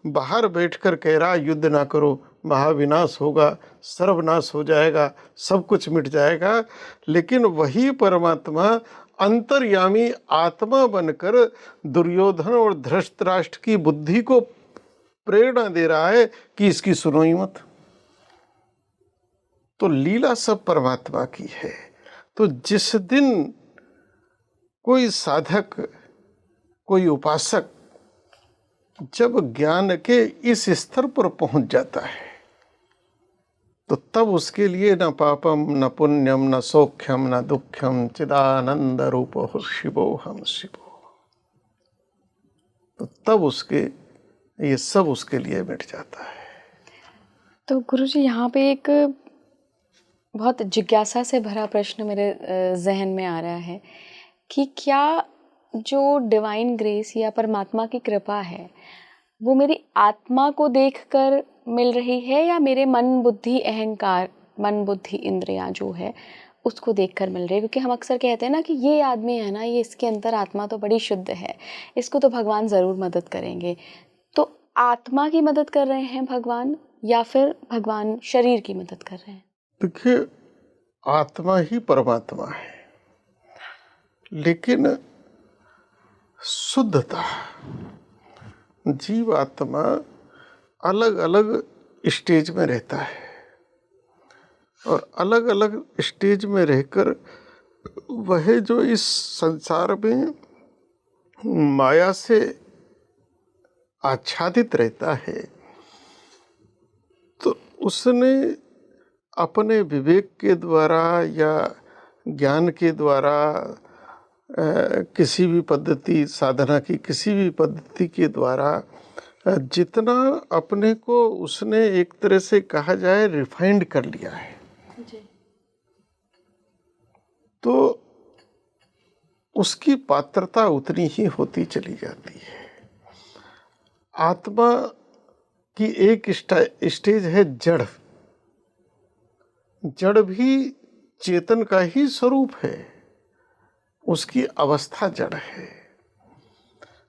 बाहर बैठकर कह रहा युद्ध ना करो, महाविनाश होगा, सर्वनाश हो जाएगा, सब कुछ मिट जाएगा। लेकिन वही परमात्मा अंतर्यामी आत्मा बनकर दुर्योधन और धृतराष्ट्र की बुद्धि को प्रेरणा दे रहा है कि इसकी सुनो ही मत। तो लीला सब परमात्मा की है। तो जिस दिन कोई साधक, कोई उपासक जब ज्ञान के इस स्तर पर पहुंच जाता है, तो तब उसके लिए न पापम न पुण्यम न सौख्यम न दुख्यम चिदानंद रूपो शिवोहम शिवो। तो तब उसके ये सब उसके लिए मिट जाता है। तो गुरुजी यहाँ पे एक बहुत जिज्ञासा से भरा प्रश्न मेरे जहन में आ रहा है कि क्या जो डिवाइन ग्रेस या परमात्मा की कृपा है वो मेरी आत्मा को देखकर मिल रही है या मेरे मन बुद्धि अहंकार, मन बुद्धि इंद्रियां जो है उसको देखकर मिल रही है? क्योंकि हम अक्सर कहते हैं ना कि ये आदमी है ना, ये इसके अंदर आत्मा तो बड़ी शुद्ध है, इसको तो भगवान ज़रूर मदद करेंगे। तो आत्मा की मदद कर रहे हैं भगवान या फिर भगवान शरीर की मदद कर रहे हैं? देखिए, आत्मा ही परमात्मा है, लेकिन शुद्धता, जीव आत्मा अलग अलग स्टेज में रहता है और अलग अलग स्टेज में रहकर वह जो इस संसार में माया से आच्छादित रहता है, तो उसने अपने विवेक के द्वारा या ज्ञान के द्वारा किसी भी पद्धति, साधना की किसी भी पद्धति के द्वारा जितना अपने को उसने एक तरह से कहा जाए रिफाइंड कर लिया है जी। तो उसकी पात्रता उतनी ही होती चली जाती है। आत्मा की एक स्टेज है जड़। जड़ भी चेतन का ही स्वरूप है, उसकी अवस्था जड़ है।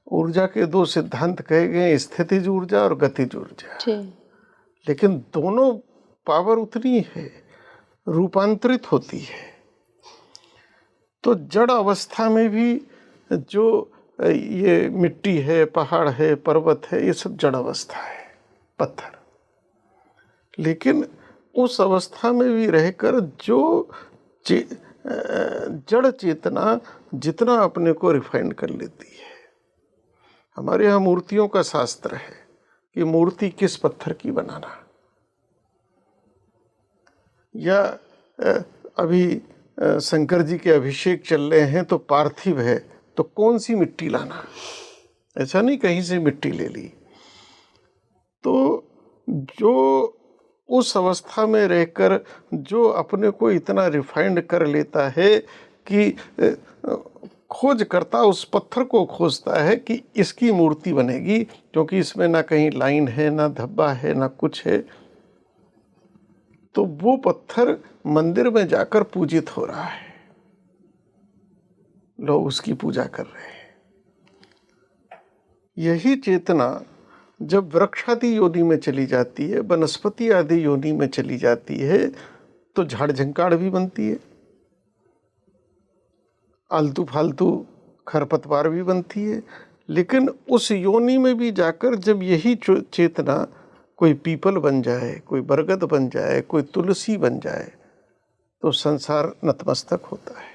ऊर्जा के दो सिद्धांत कहे गए, स्थितिज ऊर्जा और गतिज ऊर्जा, जी। लेकिन दोनों पावर उतनी है, रूपांतरित होती है। तो जड़ अवस्था में भी जो ये मिट्टी है, पहाड़ है, पर्वत है, ये सब जड़ अवस्था है, पत्थर। लेकिन उस अवस्था में भी रहकर जो जड़ चेतना जितना अपने को रिफाइन कर लेती है। हमारे यहाँ मूर्तियों का शास्त्र है कि मूर्ति किस पत्थर की बनाना, या अभी शंकर जी के अभिषेक चल रहे हैं तो पार्थिव है तो कौन सी मिट्टी लाना, ऐसा नहीं कहीं से मिट्टी ले ली। तो जो उस अवस्था में रहकर जो अपने को इतना रिफाइंड कर लेता है कि खोज करता उस पत्थर को खोजता है कि इसकी मूर्ति बनेगी, क्योंकि इसमें ना कहीं लाइन है, ना धब्बा है, ना कुछ है, तो वो पत्थर मंदिर में जाकर पूजित हो रहा है, लोग उसकी पूजा कर रहे हैं। यही चेतना जब वृक्ष आदि योनि में चली जाती है, वनस्पति आदि योनि में चली जाती है, तो झाड़ झंकाड़ भी बनती है, आलतू फालतू खरपतवार भी बनती है। लेकिन उस योनि में भी जाकर जब यही चेतना कोई पीपल बन जाए, कोई बरगद बन जाए, कोई तुलसी बन जाए, तो संसार नतमस्तक होता है,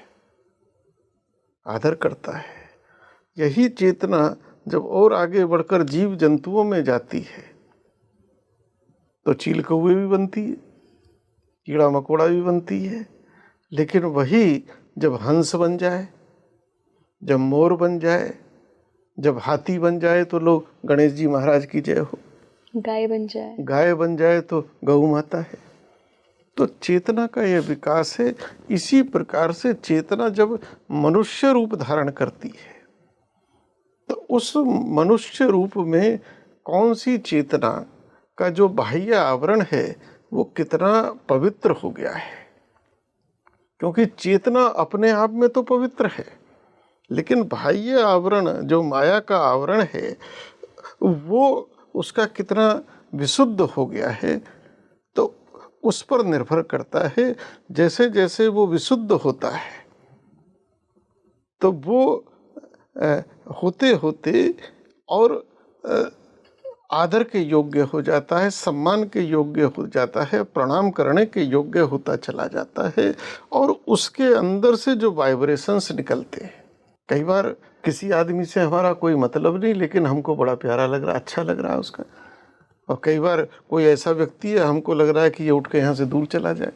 आदर करता है। यही चेतना जब और आगे बढ़कर जीव जंतुओं में जाती है तो चील कौवे भी बनती है, कीड़ा मकोड़ा भी बनती है। लेकिन वही जब हंस बन जाए, जब मोर बन जाए, जब हाथी बन जाए तो लोग गणेश जी महाराज की जय हो, गाय बन जाए, गाय बन जाए तो गौ माता है। तो चेतना का यह विकास है। इसी प्रकार से चेतना जब मनुष्य रूप धारण करती है तो उस मनुष्य रूप में कौन सी चेतना का जो बाह्य आवरण है वो कितना पवित्र हो गया है। क्योंकि चेतना अपने आप में तो पवित्र है, लेकिन बाह्य आवरण जो माया का आवरण है वो उसका कितना विशुद्ध हो गया है, तो उस पर निर्भर करता है। जैसे जैसे वो विशुद्ध होता है तो वो होते होते और आदर के योग्य हो जाता है, सम्मान के योग्य हो जाता है, प्रणाम करने के योग्य होता चला जाता है। और उसके अंदर से जो वाइब्रेशंस निकलते हैं, कई बार किसी आदमी से हमारा कोई मतलब नहीं, लेकिन हमको बड़ा प्यारा लग रहा, अच्छा लग रहा है उसका। और कई बार कोई ऐसा व्यक्ति है, हमको लग रहा है कि ये उठ के यहाँ से दूर चला जाए।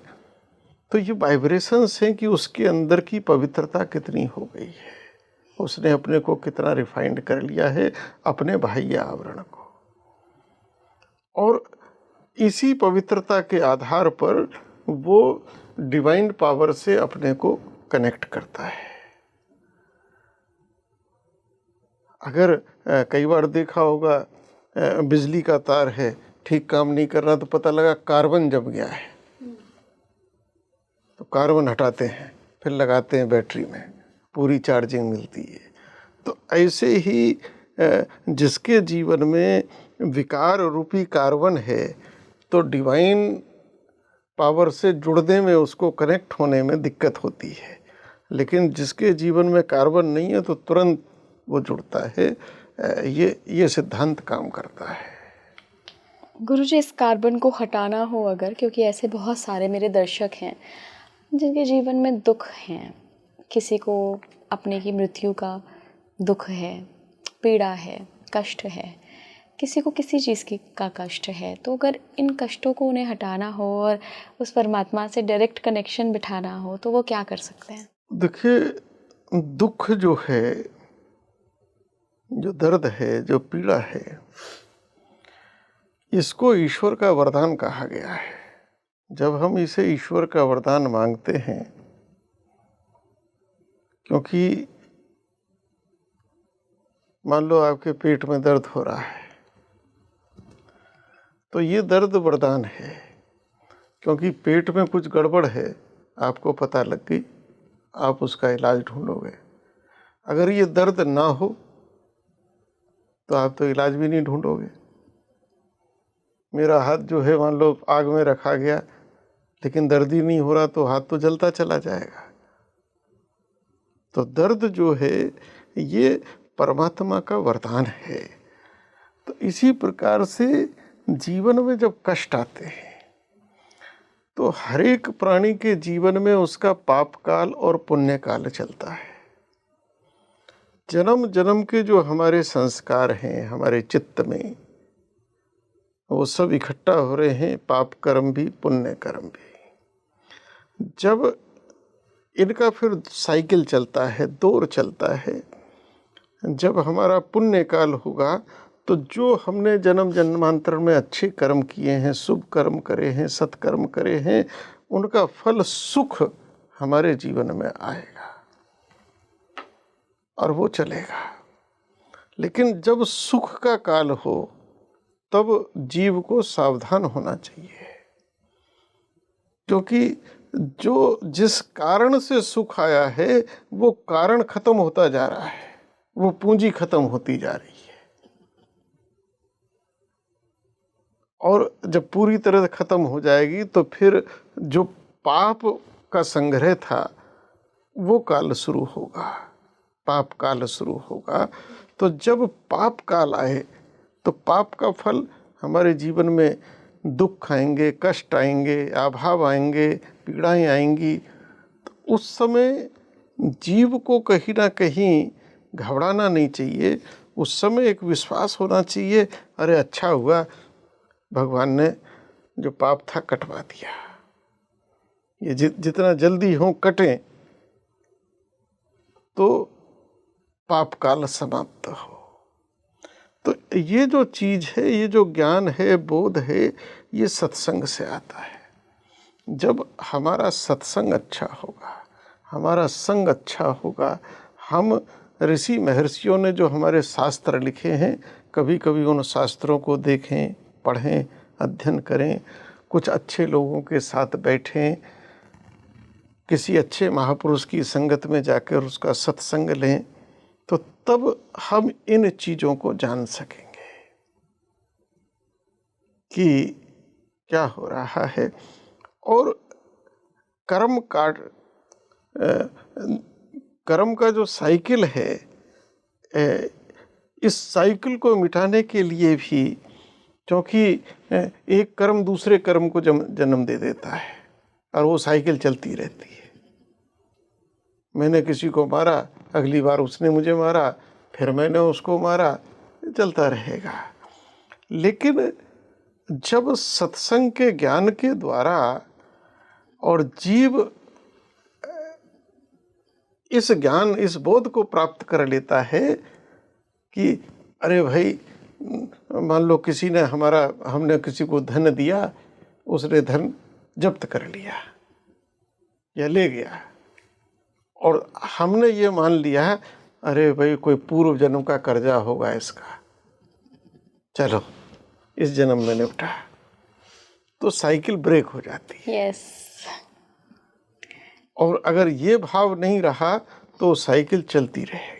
तो ये वाइब्रेशंस हैं कि उसके अंदर की पवित्रता कितनी हो गई है, उसने अपने को कितना रिफाइंड कर लिया है, अपने बाह्य आवरण को। और इसी पवित्रता के आधार पर वो डिवाइन पावर से अपने को कनेक्ट करता है। अगर कई बार देखा होगा बिजली का तार है, ठीक काम नहीं कर रहा, तो पता लगा कार्बन जम गया है, तो कार्बन हटाते हैं, फिर लगाते हैं बैटरी में, पूरी चार्जिंग मिलती है। तो ऐसे ही जिसके जीवन में विकार रूपी कार्बन है, तो डिवाइन पावर से जुड़ने में, उसको कनेक्ट होने में दिक्कत होती है। लेकिन जिसके जीवन में कार्बन नहीं है तो तुरंत वो जुड़ता है। ये सिद्धांत काम करता है। गुरुजी, इस कार्बन को हटाना हो अगर, क्योंकि ऐसे बहुत सारे मेरे दर्शक हैं जिनके जीवन में दुख हैं, किसी को अपने की मृत्यु का दुख है, पीड़ा है, कष्ट है, किसी को किसी चीज़ की का कष्ट है, तो अगर इन कष्टों को उन्हें हटाना हो और उस परमात्मा से डायरेक्ट कनेक्शन बिठाना हो तो वो क्या कर सकते हैं? देखिए, दुख जो है, जो दर्द है, जो पीड़ा है, इसको ईश्वर का वरदान कहा गया है। जब हम इसे ईश्वर का वरदान मांगते हैं, क्योंकि मान लो आपके पेट में दर्द हो रहा है, तो ये दर्द वरदान है, क्योंकि पेट में कुछ गड़बड़ है आपको पता लग गई, आप उसका इलाज ढूंढोगे। अगर ये दर्द ना हो तो आप तो इलाज भी नहीं ढूंढोगे। मेरा हाथ जो है मान लो आग में रखा गया, लेकिन दर्द ही नहीं हो रहा तो हाथ तो जलता चला जाएगा। तो दर्द जो है ये परमात्मा का वरदान है। तो इसी प्रकार से जीवन में जब कष्ट आते हैं तो हर एक प्राणी के जीवन में उसका पाप काल और पुण्य काल चलता है। जन्म जन्म के जो हमारे संस्कार हैं हमारे चित्त में, वो सब इकट्ठा हो रहे हैं, पाप कर्म भी पुण्य कर्म भी। जब इनका फिर साइकिल चलता है, दौर चलता है, जब हमारा पुण्य काल होगा तो जो हमने जन्म जन्मांतर में अच्छे कर्म किए हैं, शुभ कर्म करे हैं, सत्कर्म करे हैं, उनका फल सुख हमारे जीवन में आएगा और वो चलेगा। लेकिन जब सुख का काल हो तब जीव को सावधान होना चाहिए, क्योंकि जो जिस कारण से सुख आया है वो कारण खत्म होता जा रहा है, वो पूंजी खत्म होती जा रही है। और जब पूरी तरह से खत्म हो जाएगी तो फिर जो पाप का संग्रह था वो काल शुरू होगा, पाप काल शुरू होगा। तो जब पाप काल आए तो पाप का फल हमारे जीवन में दुख आएंगे, कष्ट आएंगे, अभाव आएंगे, पीड़ाएं आएंगी। तो उस समय जीव को कहीं ना कहीं घबराना नहीं चाहिए। उस समय एक विश्वास होना चाहिए, अरे अच्छा हुआ भगवान ने जो पाप था कटवा दिया, ये जितना जल्दी हो कटें तो पाप काल समाप्त हो। तो ये जो चीज़ है, ये जो ज्ञान है, बोध है, ये सत्संग से आता है। जब हमारा सत्संग अच्छा होगा, हमारा संग अच्छा होगा, हम ऋषि महर्षियों ने जो हमारे शास्त्र लिखे हैं, कभी कभी उन शास्त्रों को देखें, पढ़ें, अध्ययन करें, कुछ अच्छे लोगों के साथ बैठें, किसी अच्छे महापुरुष की संगत में जाकर उसका सत्संग लें, तो तब हम इन चीज़ों को जान सकेंगे कि क्या हो रहा है। और कर्म का जो साइकिल है, इस साइकिल को मिटाने के लिए भी, क्योंकि एक कर्म दूसरे कर्म को जन्म दे देता है और वो साइकिल चलती रहती है। मैंने किसी को मारा, अगली बार उसने मुझे मारा, फिर मैंने उसको मारा, चलता रहेगा। लेकिन जब सत्संग के ज्ञान के द्वारा और जीव इस ज्ञान, इस बोध को प्राप्त कर लेता है कि अरे भाई, मान लो किसी ने हमने किसी को धन दिया, उसने धन जब्त कर लिया या ले गया, और हमने ये मान लिया अरे भाई कोई पूर्व जन्म का कर्जा होगा इसका, चलो इस जन्म में निपटा, तो साइकिल ब्रेक हो जाती है। यस। और अगर ये भाव नहीं रहा तो साइकिल चलती रहेगी।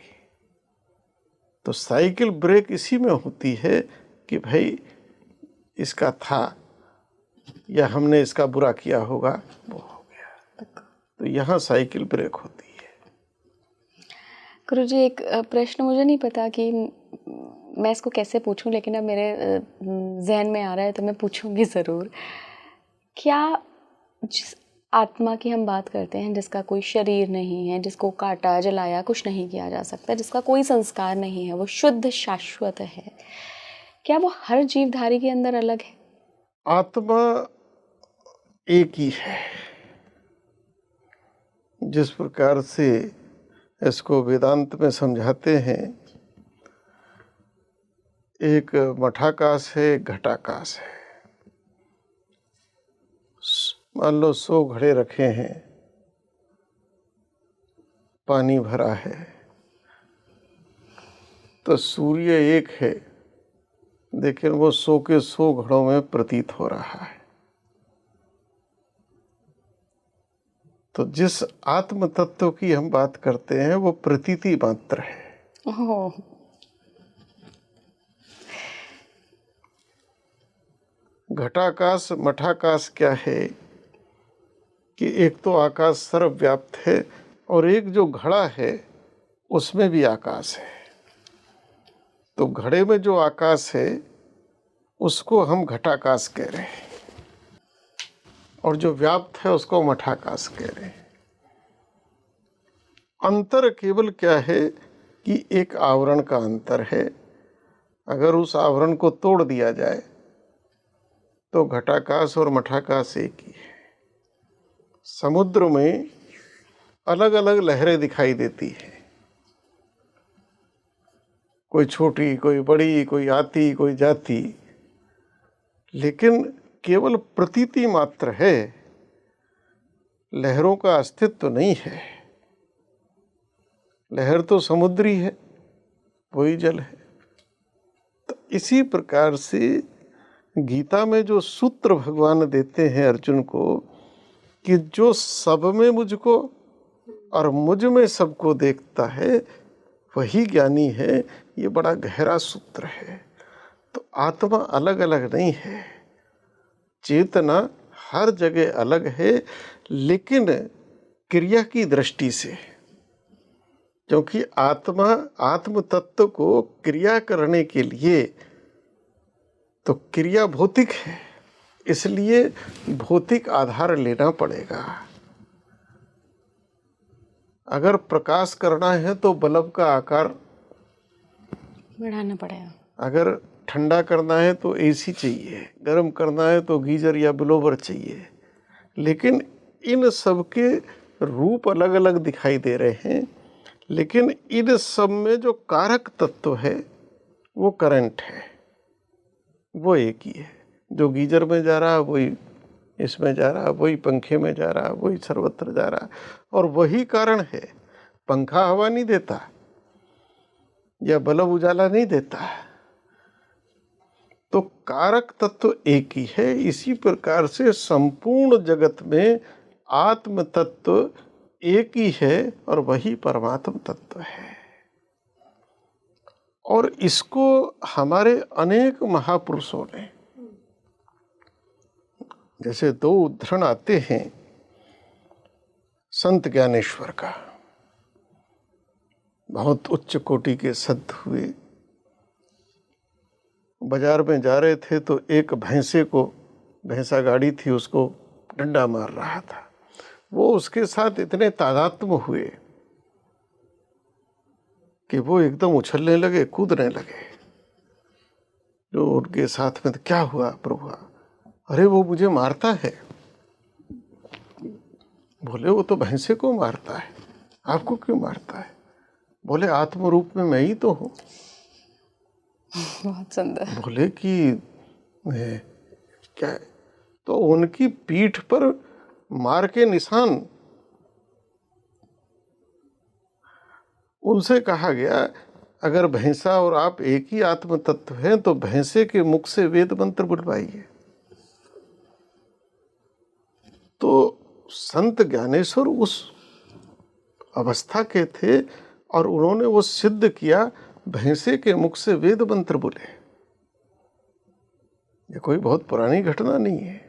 तो साइकिल ब्रेक इसी में होती है कि भाई इसका था या हमने इसका बुरा किया होगा, वो हो गया, तो यहाँ साइकिल ब्रेक होती है। गुरुजी, एक प्रश्न, मुझे नहीं पता कि मैं इसको कैसे पूछूं, लेकिन अब मेरे जहन में आ रहा है तो मैं पूछूंगी ज़रूर। क्या जिस आत्मा की हम बात करते हैं, जिसका कोई शरीर नहीं है, जिसको काटा जलाया कुछ नहीं किया जा सकता, जिसका कोई संस्कार नहीं है, वो शुद्ध शाश्वत है, क्या वो हर जीवधारी के अंदर अलग है? आत्मा एक ही है। जिस प्रकार से इसको वेदांत में समझाते हैं, एक मठाकाश है, एक घटाकाश है। मान लो 100 घड़े रखे हैं, पानी भरा है, तो सूर्य एक है, लेकिन वो 100 के 100 घड़ों में प्रतीत हो रहा है। तो जिस आत्म तत्व की हम बात करते हैं वो प्रतीति मात्र है। ओह, घटाकाश मठाकाश क्या है कि एक तो आकाश सर्वव्याप्त है और एक जो घड़ा है उसमें भी आकाश है। तो घड़े में जो आकाश है उसको हम घटाकाश कह रहे हैं और जो व्याप्त है उसको मठाकाश कह रहे हैं। अंतर केवल क्या है कि एक आवरण का अंतर है। अगर उस आवरण को तोड़ दिया जाए तो घटाकाश और मठाकाश एक ही है। समुद्र में अलग अलग लहरें दिखाई देती हैं, कोई छोटी, कोई बड़ी, कोई आती, कोई जाती, लेकिन केवल प्रतीति मात्र है, लहरों का अस्तित्व नहीं है। लहर तो समुद्री है, वही जल है। तो इसी प्रकार से गीता में जो सूत्र भगवान देते हैं अर्जुन को कि जो सब में मुझको और मुझ में सबको देखता है वही ज्ञानी है, ये बड़ा गहरा सूत्र है। तो आत्मा अलग अलग नहीं है, चेतना हर जगह अलग है, लेकिन क्रिया की दृष्टि से, क्योंकि आत्मा आत्म तत्व को क्रिया करने के लिए तो क्रिया भौतिक है, इसलिए भौतिक आधार लेना पड़ेगा। अगर प्रकाश करना है तो बल्ब का आकार बढ़ाना पड़ेगा। अगर ठंडा करना है तो एसी चाहिए, गर्म करना है तो गीजर या ब्लोवर चाहिए। लेकिन इन सब के रूप अलग अलग दिखाई दे रहे हैं, लेकिन इन सब में जो कारक तत्व है वो करंट है, वो एक ही है। जो गीजर में जा रहा वही इसमें जा रहा, वही पंखे में जा रहा, वही सर्वत्र जा रहा, और वही कारण है। पंखा हवा नहीं देता या बल्ब उजाला नहीं देता, तो कारक तत्व एक ही है। इसी प्रकार से संपूर्ण जगत में आत्म तत्व एक ही है और वही परमात्म तत्व है। और इसको हमारे अनेक महापुरुषों ने, जैसे दो उदाहरण आते हैं संत ज्ञानेश्वर का, बहुत उच्च कोटि के संत हुए, बाजार में जा रहे थे तो एक भैंसे को, भैंसा गाड़ी थी, उसको डंडा मार रहा था। वो उसके साथ इतने तादात्म्य हुए कि वो एकदम उछलने लगे, कूदने लगे। जो उनके साथ में, तो क्या हुआ प्रभु? अरे वो मुझे मारता है। बोले वो तो भैंसे को मारता है, आपको क्यों मारता है? बोले आत्म रूप में मैं ही तो हूँ। बहुत सुंदर। बोले कि क्या है? तो उनकी पीठ पर मार के निशान, उनसे कहा गया अगर भैंसा और आप एक ही आत्म तत्व हैं तो भैंसे के मुख से वेद मंत्र बुलवाइए। तो संत ज्ञानेश्वर उस अवस्था के थे और उन्होंने वो सिद्ध किया, भैंसे के मुख से वेद मंत्र बोले। ये कोई बहुत पुरानी घटना नहीं है।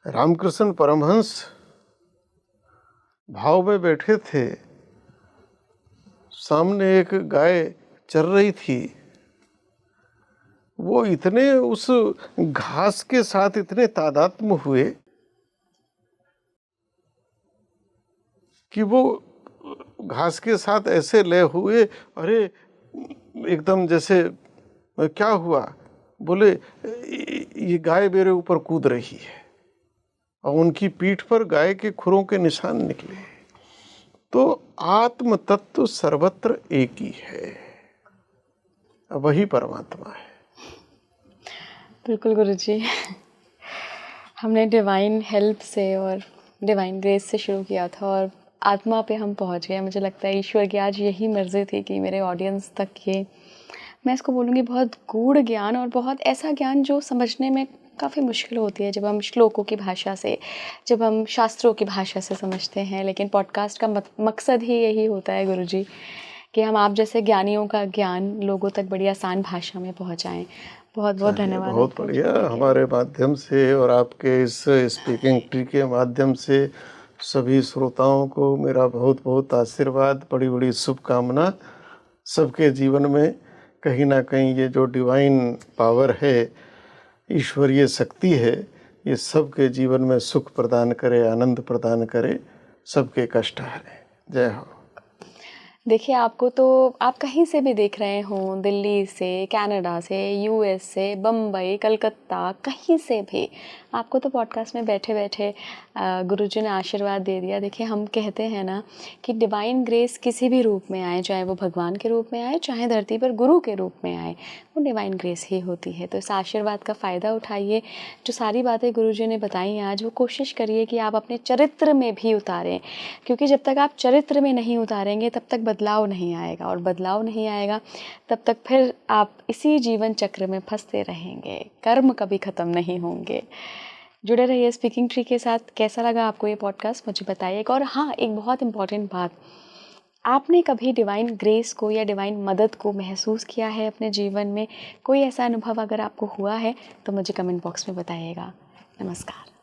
रामकृष्ण परमहंस भाव में बैठे थे, सामने एक गाय चर रही थी। वो इतने उस घास के साथ इतने तादात्म्य हुए कि वो घास के साथ ऐसे लय हुए, अरे एकदम जैसे क्या हुआ? बोले ये गाय मेरे ऊपर कूद रही है, और उनकी पीठ पर गाय के खुरों के निशान निकले। तो आत्म तत्व सर्वत्र एक ही है, वही परमात्मा है। बिल्कुल गुरुजी, हमने डिवाइन हेल्प से और डिवाइन ग्रेस से शुरू किया था और आत्मा पे हम पहुंच गए। मुझे लगता है ईश्वर की आज यही मर्जी थी कि मेरे ऑडियंस तक ये, मैं इसको बोलूँगी, बहुत गूढ़ ज्ञान और बहुत ऐसा ज्ञान जो समझने में काफ़ी मुश्किल होती है जब हम श्लोकों की भाषा से, जब हम शास्त्रों की भाषा से समझते हैं। लेकिन पॉडकास्ट का मकसद ही यही होता है गुरुजी, कि हम आप जैसे ज्ञानियों का ज्ञान लोगों तक बड़ी आसान भाषा में पहुंचाएं। बहुत बहुत चलिए, धन्यवाद बहुत आपका बढ़िया। जुड़ने के लिए। हमारे माध्यम से और आपके इस स्पीकिंग ट्री के माध्यम से सभी श्रोताओं को मेरा बहुत बहुत आशीर्वाद, बड़ी बड़ी शुभकामना। सबके जीवन में कहीं ना कहीं ये जो डिवाइन पावर है, ईश्वरीय शक्ति है, ये सबके जीवन में सुख प्रदान करे, आनंद प्रदान करे, सबके कष्ट हरे। जय हो। देखिए, आपको तो आप कहीं से भी देख रहे हों, दिल्ली से, कनाडा से, यूएस से, बम्बई, कलकत्ता, कहीं से भी, आपको तो पॉडकास्ट में बैठे बैठे गुरुजी ने आशीर्वाद दे दिया। देखिए, हम कहते हैं ना कि डिवाइन ग्रेस किसी भी रूप में आए, चाहे वो भगवान के रूप में आए, चाहे धरती पर गुरु के रूप में आए, वो डिवाइन ग्रेस ही होती है। तो इस आशीर्वाद का फ़ायदा उठाइए। जो सारी बातें गुरुजी ने बताई आज, वो कोशिश करिए कि आप अपने चरित्र में भी उतारें, क्योंकि जब तक आप चरित्र में नहीं उतारेंगे तब तक बदलाव नहीं आएगा, और बदलाव नहीं आएगा तब तक फिर आप इसी जीवन चक्र में फंसते रहेंगे, कर्म कभी ख़त्म नहीं होंगे। जुड़े रहिए स्पीकिंग ट्री के साथ। कैसा लगा आपको ये पॉडकास्ट, मुझे बताइएगा। और हाँ, एक बहुत इम्पॉर्टेंट बात, आपने कभी डिवाइन ग्रेस को या डिवाइन मदद को महसूस किया है अपने जीवन में? कोई ऐसा अनुभव अगर आपको हुआ है तो मुझे कमेंट बॉक्स में बताइएगा। नमस्कार।